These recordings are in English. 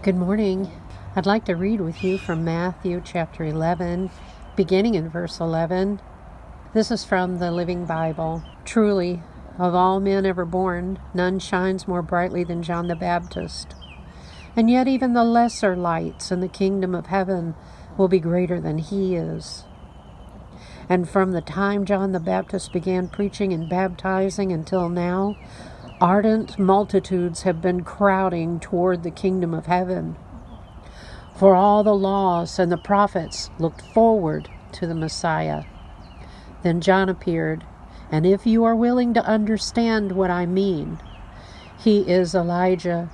Good morning. I'd like to read with you from Matthew chapter 11, beginning in verse 11. This is from the Living Bible. Truly, of all men ever born, none shines more brightly than John the Baptist. And yet even the lesser lights in the kingdom of heaven will be greater than he is. And from the time John the Baptist began preaching and baptizing until now, ardent multitudes have been crowding toward the kingdom of heaven. For all the laws and the prophets looked forward to the Messiah. Then John appeared, and if you are willing to understand what I mean, he is Elijah,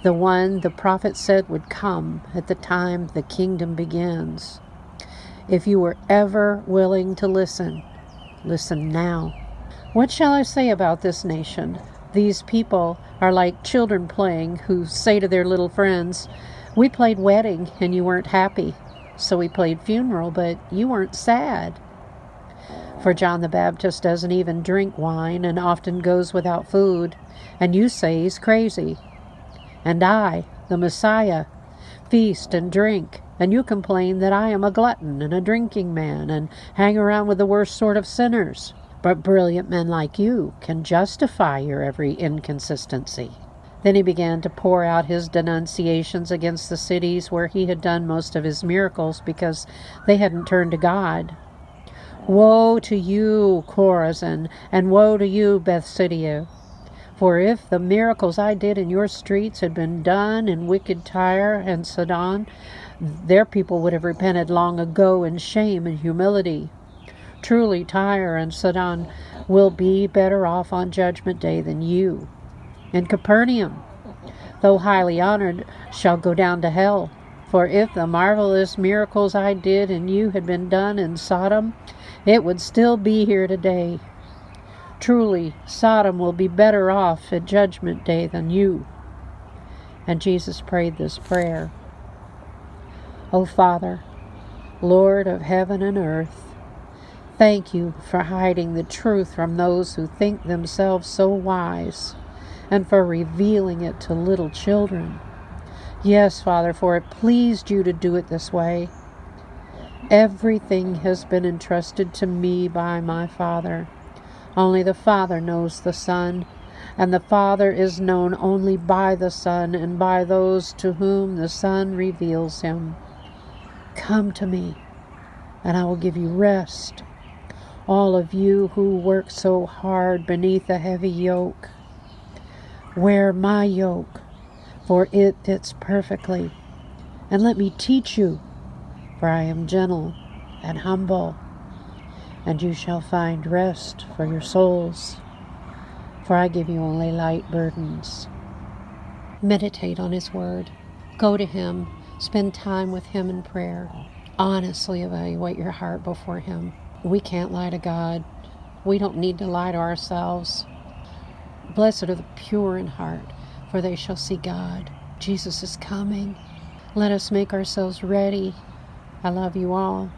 the one the prophet said would come at the time the kingdom begins. If you were ever willing to listen, listen now. What shall I say about this nation? These people are like children playing who say to their little friends, "We played wedding and you weren't happy. So we played funeral, but you weren't sad." For John the Baptist doesn't even drink wine and often goes without food, and you say he's crazy. And I, the Messiah, feast and drink, and you complain that I am a glutton and a drinking man and hang around with the worst sort of sinners. But brilliant men like you can justify your every inconsistency. Then he began to pour out his denunciations against the cities where he had done most of his miracles because they hadn't turned to God. Woe to you, Chorazin, and woe to you, Bethsaida! For if the miracles I did in your streets had been done in wicked Tyre and Sidon, their people would have repented long ago in shame and humility. Truly, Tyre and Sidon will be better off on Judgment Day than you. And Capernaum, though highly honored, shall go down to hell. For if the marvelous miracles I did in you had been done in Sodom, it would still be here today. Truly, Sodom will be better off at Judgment Day than you. And Jesus prayed this prayer. O Father, Lord of heaven and earth, thank you for hiding the truth from those who think themselves so wise, and for revealing it to little children. Yes, Father, for it pleased you to do it this way. Everything has been entrusted to me by my Father. Only the Father knows the Son, and the Father is known only by the Son and by those to whom the Son reveals him. Come to me, and I will give you rest. All of you who work so hard beneath a heavy yoke, wear my yoke, for it fits perfectly. And let me teach you, for I am gentle and humble, and you shall find rest for your souls, for I give you only light burdens. Meditate on his word. Go to him. Spend time with him in prayer. Honestly evaluate your heart before him. We can't lie to God. We don't need to lie to ourselves. Blessed are the pure in heart, for they shall see God. Jesus is coming. Let us make ourselves ready. I love you all.